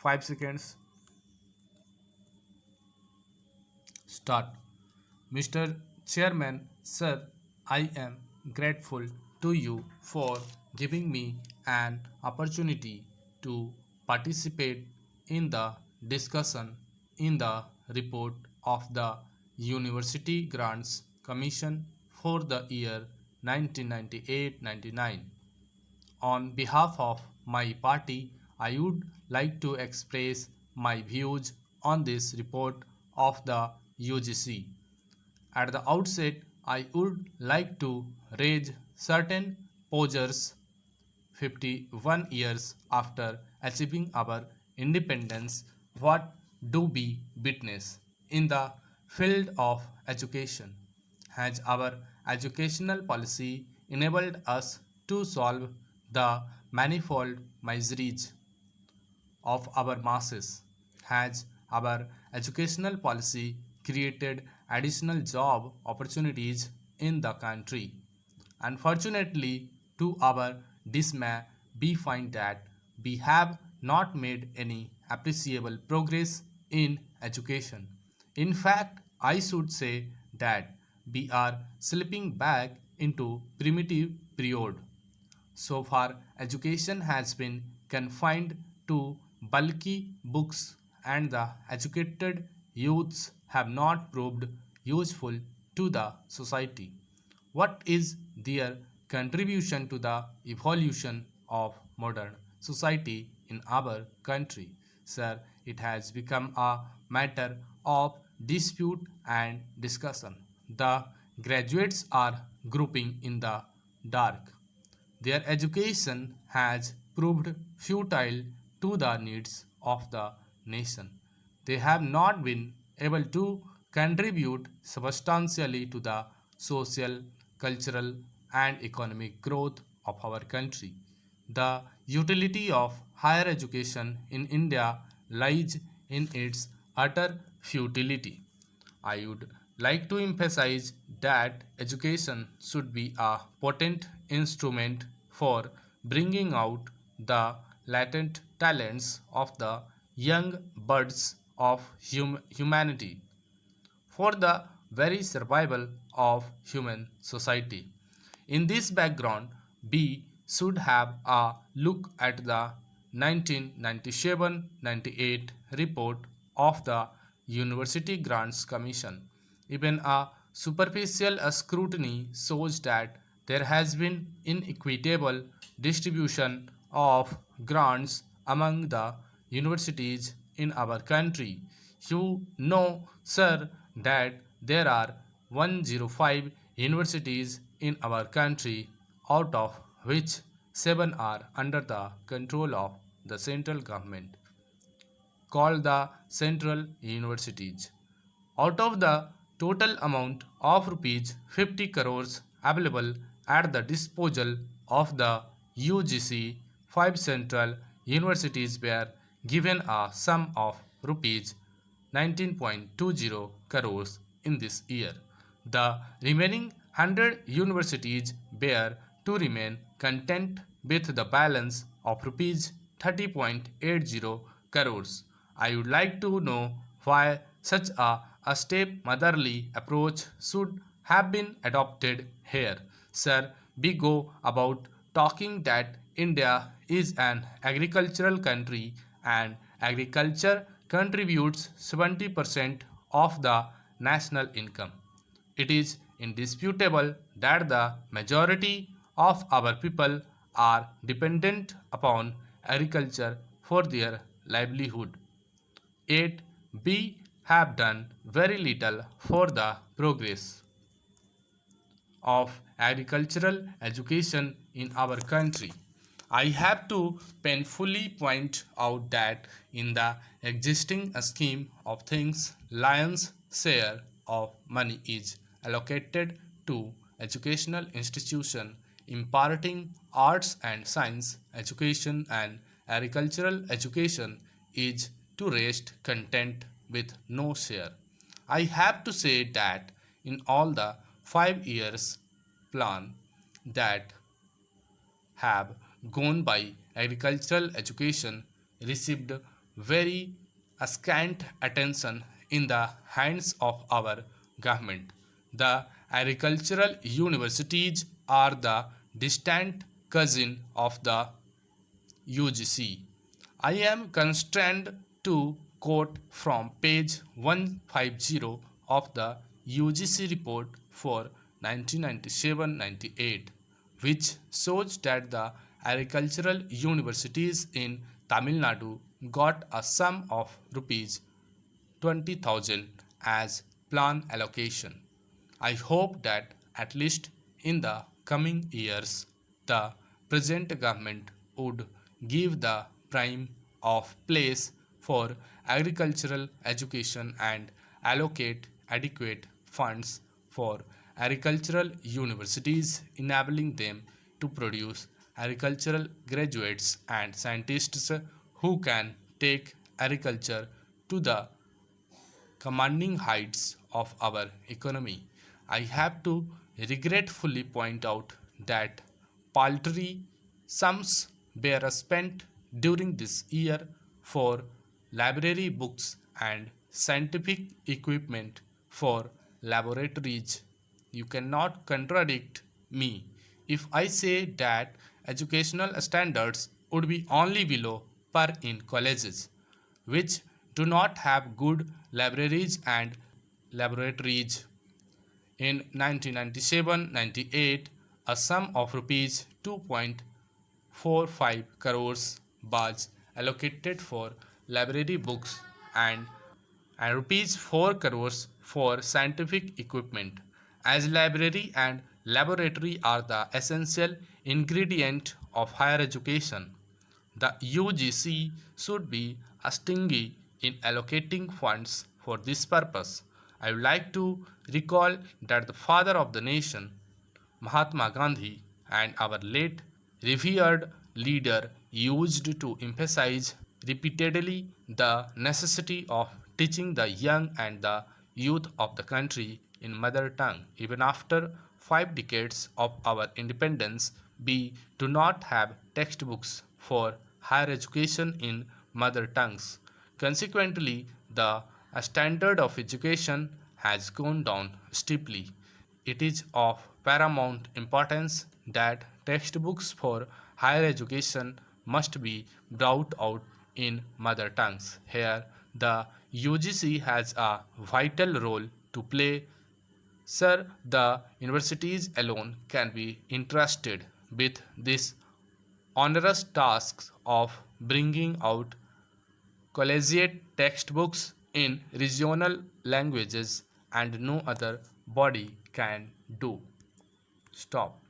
5 seconds. Start. Mr. Chairman, sir, I am grateful to you for giving me an opportunity to participate in the discussion in the report of the University Grants Commission for the year 1998-99. On behalf of my party, I would like to express my views on this report of the UGC. At the outset, I would like to raise certain posers 51 years after achieving our independence. What do we witness in the field of education? Has our educational policy enabled us to solve the manifold miseries of our masses? Has our educational policy created additional job opportunities in the country? Unfortunately, to our dismay, we find that we have not made any appreciable progress in education. In fact, I should say that we are slipping back into primitive period. So far, education has been confined to bulky books, and the educated youths have not proved useful to the society. What is their contribution to the evolution of modern society in our country? Sir, it has become a matter of dispute and discussion. The graduates are grouping in the dark. Their education has proved futile to the needs of the nation. They have not been able to contribute substantially to the social, cultural, and economic growth of our country. The utility of higher education in India lies in its utter futility. I would like to emphasize that education should be a potent instrument for bringing out the latent talents of the young buds of humanity for the very survival of human society. In this background, we should have a look at the 1997-98 report of the University Grants Commission. Even a superficial scrutiny shows that there has been inequitable distribution of grants among the universities in our country. You know, sir, that there are 105 universities in our country, out of which 7 are under the control of the central government, called the central universities. Out of the total amount of rupees 50 crores available at the disposal of the UGC, 5 central universities were given a sum of rupees 19.20 crores in this year. The remaining 100 universities were to remain content with the balance of rupees 30.80 crores. I would like to know why such a step-motherly approach should have been adopted here. Sir, we go about talking that India is an agricultural country and agriculture contributes 70% of the national income. It is indisputable that the majority of our people are dependent upon agriculture for their livelihood. Yet, we have done very little for the progress of agricultural education in our country. I have to painfully point out that in the existing scheme of things, lion's share of money is allocated to educational institutions imparting arts and science education, and agricultural education is to rest content with no share. I have to say that in all the 5 years plan that have gone by, agricultural education received very scant attention in the hands of our government. The agricultural universities are the distant cousin of the UGC. I am constrained to quote from page 150 of the UGC report for 1997-98, which shows that the agricultural universities in Tamil Nadu got a sum of rupees 20,000 as plan allocation. I hope that at least in the coming years, the present government would give the prime of place for agricultural education and allocate adequate funds for agricultural universities, enabling them to produce agricultural graduates and scientists who can take agriculture to the commanding heights of our economy. I have to regretfully point out that paltry sums were spent during this year for library books and scientific equipment for laboratories. You cannot contradict me if I say that educational standards would be only below par in colleges, which do not have good libraries and laboratories. In 1997-98, a sum of rupees 2.45 crores was allocated for library books and rupees 4 crores for scientific equipment. As library and laboratory are the essential ingredient of higher education, the UGC should be stingy in allocating funds for this purpose. I would like to recall that the father of the nation, Mahatma Gandhi, and our late revered leader used to emphasize repeatedly the necessity of teaching the young and the youth of the country in mother tongue. Even after 5 decades of our independence, we do not have textbooks for higher education in mother tongues. Consequently, the standard of education has gone down steeply. It is of paramount importance that textbooks for higher education must be brought out in mother tongues. Here, the UGC has a vital role to play. Sir, the universities alone can be entrusted with this onerous task of bringing out collegiate textbooks in regional languages, and no other body can do. Stop.